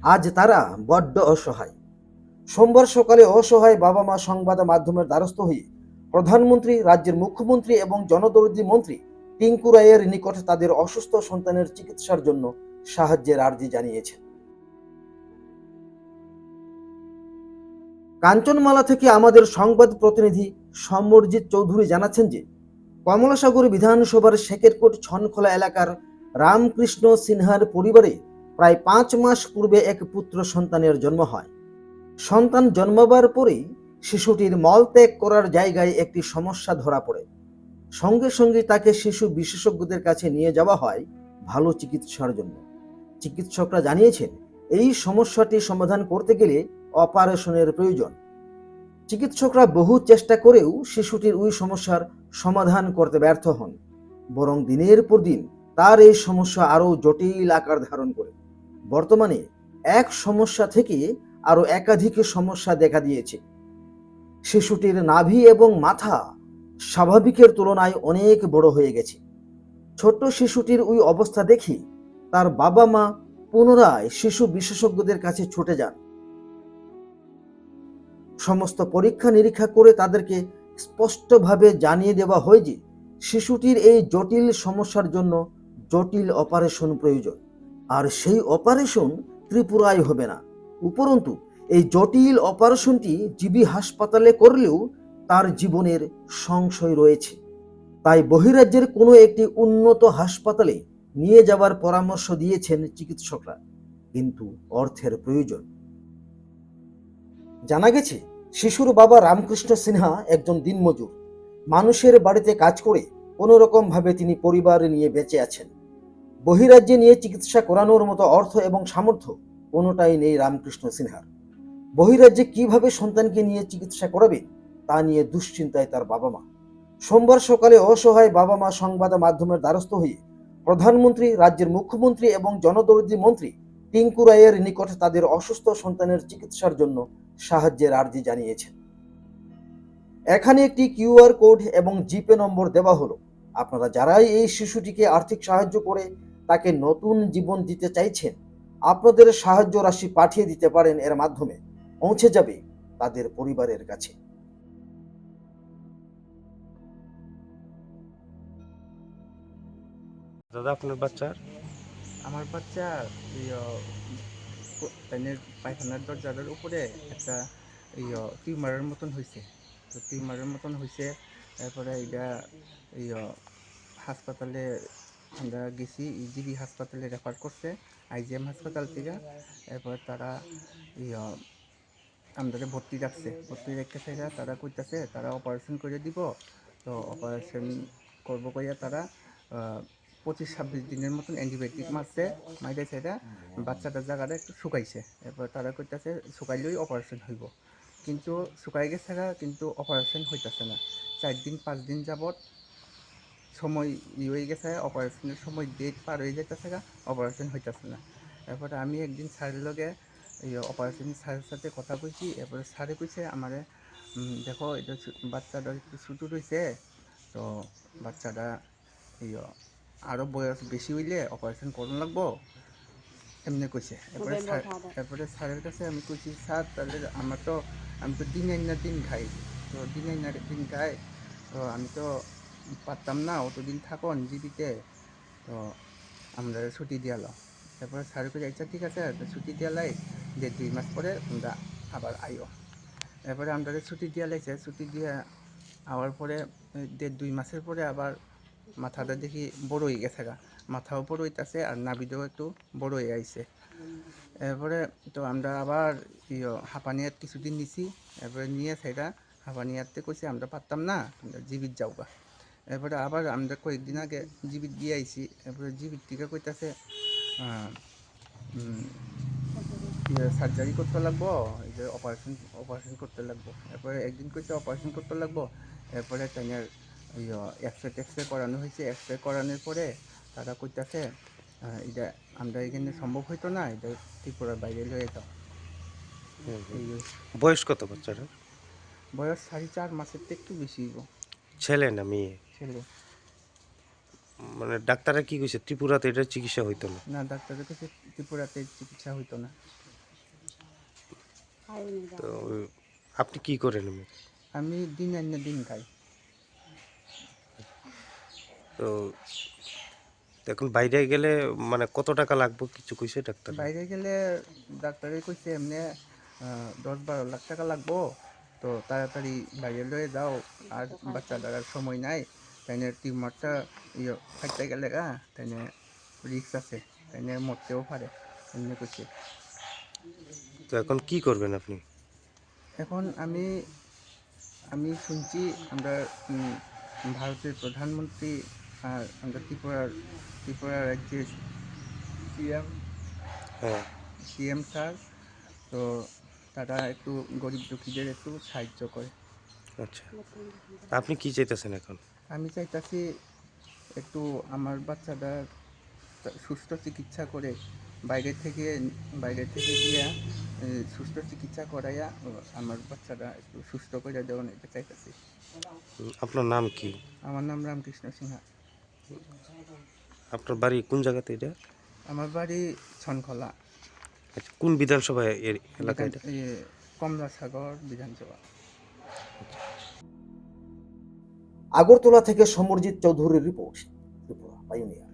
আজ তারা বড্ড অসহায়। সোমবার সকালে অসহায় বাবা মা সংবাদ মাধ্যমের দ্বারস্থ হয়ে প্রধানমন্ত্রী, রাজ্যের মুখ্যমন্ত্রী এবং জনদরদি মন্ত্রী টিঙ্কু রায়ের নিকট তাদের অসুস্থ সন্তানের চিকিৎসার জন্য সাহায্যের আর্জি জানিয়েছেন। কাঞ্চনমালা থেকে আমাদের সংবাদ প্রতিনিধি সমরজিৎ চৌধুরী জানাচ্ছেন যে কমলাসাগর বিধানসভার শেকেরকোট ছনখোলা এলাকার রামকৃষ্ণ সিনহার পরিবারে প্রায় 5 মাস পূর্বে এক পুত্র সন্তানের জন্ম হয়। সন্তান জন্মাবার পরেই শিশুটির মলত্যাগ করার জায়গায় একটি সমস্যা ধরা পড়ে। সঙ্গে সঙ্গে তাকে শিশু বিশেষজ্ঞদের কাছে নিয়ে যাওয়া হয় ভালো চিকিৎসার জন্য। চিকিৎসকরা জানিয়েছেন এই সমস্যাটি সমাধান করতে গেলে অপারেশনের প্রয়োজন। চিকিৎসকরা বহু চেষ্টা করেও শিশুটির ওই সমস্যার সমাধান করতে ব্যর্থ হন, বরং দিনের পর দিন তার এই সমস্যা আরও জটিল আকার ধারণ করে। বর্তমানে এক সমস্যা থেকে আরও একাধিক সমস্যা দেখা দিয়েছে। শিশুটির নাভি এবং মাথা স্বাভাবিকের তুলনায় অনেক বড় হয়ে গেছে। ছোট্ট শিশুটির ওই অবস্থা দেখে তার বাবা মা পুনরায় শিশু বিশেষজ্ঞদের কাছে ছুটে যান। সমস্ত পরীক্ষা নিরীক্ষা করে তাদেরকে স্পষ্টভাবে জানিয়ে দেওয়া হয় যে শিশুটির এই জটিল সমস্যার জন্য জটিল অপারেশন প্রয়োজন, আর সেই অপারেশন ত্রিপুরায় হবে না। উপরন্তু এই জটিল অপারেশনটি জিবি হাসপাতালে করলেও তার জীবনের সংশয় রয়েছে। তাই বহিরাজ্যের কোনো একটি উন্নত হাসপাতালে নিয়ে যাওয়ার পরামর্শ দিয়েছেন চিকিৎসকরা, কিন্তু অর্থের প্রয়োজন। জানা গেছে শিশুর বাবা রামকৃষ্ণ সিনহা একজন দিনমজুর। মানুষের বাড়িতে কাজ করে কোনো রকম ভাবে তিনি পরিবার নিয়ে বেঁচে আছেন। বহিরাজ্যে নিয়ে চিকিৎসা করানোর মতো অর্থ এবং সামর্থ্য কোনোটাই নেই রামকৃষ্ণ সিনহার। বহিরাজ্যে কিভাবে সন্তানকে নিয়ে চিকিৎসা করাবে তা নিয়ে দুশ্চিন্তায় তার বাবা মা। সোমবার সকালে অসহায় বাবা মা সংবাদ মাধ্যমের দ্বারস্থ হয়ে প্রধানমন্ত্রী, রাজ্যের মুখ্যমন্ত্রী এবং জনদরদি মন্ত্রী টিঙ্কু রায়ের নিকট তাদের অসুস্থ সন্তানের চিকিৎসার জন্য সাহায্যের আর্জি জানিয়েছেন। এখানে একটি কিউআর কোড এবং জিপে নম্বর দেওয়া হলো। আপনারা যারাই এই শিশুটিকে আর্থিক সাহায্য করে তাকে নতুন জীবন দিতে চাইছেন, আপনাদের সাহায্য রাশি পাঠিয়ে দিতে পারেন। এর মাধ্যমে পৌঁছে যাবে তাদের পরিবারের কাছে। দাদা আপনার বাচ্চার আমার বাচ্চা তাইনের পায়খানার দরজার উপরে একটা টিউমারের মতন হয়েছে। তো টিউমারের মতন হয়েছে, তারপরে এটা ইয় হাসপাতালে আমরা গেছি, ইজিবি হাসপাতালে রেফার করছে আইজিএম হাসপাতাল থেকে। এরপর তারা ইয় আমাদের ভর্তি রাখছে, ভর্তি রেখে সেটা তারা কইতাছে তারা অপারেশন করে দিব। তো অপারেশন করবো কইয়া তারা 25-26 দিনের মতন অ্যান্টিবায়োটিক মারছে, মাইরে সেটা বাচ্চাটার জায়গাটা একটু শুকাইছে। এরপর তারা কইতাছে শুকাইলেই অপারেশন হইব, কিন্তু শুকাই গেছে কিন্তু অপারেশন হইতেছে না। 4 দিন 5 দিন যাবৎ সময় হয়ে গেছে, অপারেশনের সময় ডেট পার হয়ে যেতেছে অপারেশন হইতেছে না। এরপরে আমি একদিন স্যারের লগে এই অপারেশন স্যারের সাথে কথা কইছি। এরপরে স্যারে কইছে আমারে, দেখো এটা বাচ্চাটা একটু ছোটো রয়েছে, তো বাচ্চাটা এই আরও বয়স বেশি হইলে অপারেশন করুন লাগবো, এমনি কইছে। এরপরে স্যারের কাছে আমি কইছি, স্যার তাহলে আমি তো দিন আইন না দিন খাই, তো দিন আইন না দিন খাই, তো আমি তো পারতাম না অতদিন থাকুন জীবিতে, তো আমরা ছুটি দিয়ালো। তারপরে স্যার কইছে আচ্ছা ঠিক আছে, ছুটি দিয়ালাই, 1.5-2 মাস পরে তোমরা আবার আইও। এরপরে আমরা ছুটি দিয়া লাইছে, ছুটি দিয়ে আওয়ার পরে 1.5-2 মাসের পরে আবার মাথাটা দেখি বড় হয়ে গেছে মাথাও বড় হইতেছে আর নাভিটাও একটু বড় হয়ে আইছে। এরপরে তো আমরা আবার হাঁপানিয়াত কিছুদিন নিছি। এরপরে নিয়ে সেটা হাঁপানিয়াতে কইছে আমরা পারতাম না, তোমরা জীবিত যাওগা। এরপরে আবার আমরা কয়েকদিন আগে জীবিত দিয়ে আইছি। এরপরে জীবিত থেকে কইতাছে সার্জারি করতে লাগবো, এই যে অপারেশন করতে লাগবো। এরপরে একদিন কইছে অপারেশন করতে লাগবো। এরপরে তাইনার এক্সরে করানো হয়েছে। এক্সরে করানোর পরে তারা কইতাছে এটা আমরা এখানে সম্ভব হইতো না, এটা ত্রিপুরার বাইরে লয়ে যাও। এই বয়স কত বাচ্চাটার? বয়স 4.5 মাসের থেকে একটু বেশি হইব। ছেলে না মেয়ে? ছেলে। মানে ডাক্তাররা কি কইছে ত্রিপুরাতে এটার চিকিৎসা হইতো না? না, ডাক্তারের কাছে ত্রিপুরাতে চিকিৎসা হইতো না। তো আপনি কি করেন এমনি? আমি দিন আনিয়ে দিন খাই। তো এখন বাইরে গেলে মানে কত টাকা লাগবে কিছু কইছে ডাক্তার? বাইরে গেলে ডাক্তারে কইছে এমনি 10-12 লাখ টাকা লাগবো, তো তাড়াতাড়ি বাইরে লয়ে যাও, আর বাচ্চাটার আর সময় নাই, তাইনে টিউমারটা ফাইটতে গেলে তাইনে রিস্ক আছে, তাইনে মরতেও পারে, এমনি কইছে। তো এখন কি করবেন আপনি? এখন আমি আমি শুনছি আমরা ভারতের প্রধানমন্ত্রী আর আমরা ত্রিপুরা রাজ্যের সিএম হ্যাঁ, সিএম স্যার, তো তারা একটু গরিব দুঃখীদের একটু সাহায্য করে। আচ্ছা। তা আপনি কি চাইতেছেন এখন? আমি চাইতাছি একটু আমার বাচ্চাটা সুস্থ চিকিৎসা করে বাইরে থেকে গিয়া সুস্থ চিকিৎসা করাইয়া আমার বাচ্চাটা একটু সুস্থ করে দেওয়া, এটা চাইতাছি। আপনার নাম কি? আমার নাম রামকৃষ্ণ সিনহা। আপনার বাড়ি কোন জায়গাতে এটা? আমার বাড়ি ছনখলা, আচ্ছা, কোন বিধানসভা এর এলাকা বিধান এটা? কমলাসাগর বিধানসভা। আগরতলা থেকে সমরজিৎ চৌধুরীর রিপোর্ট, ত্রিপুরা পাইওনিয়ার।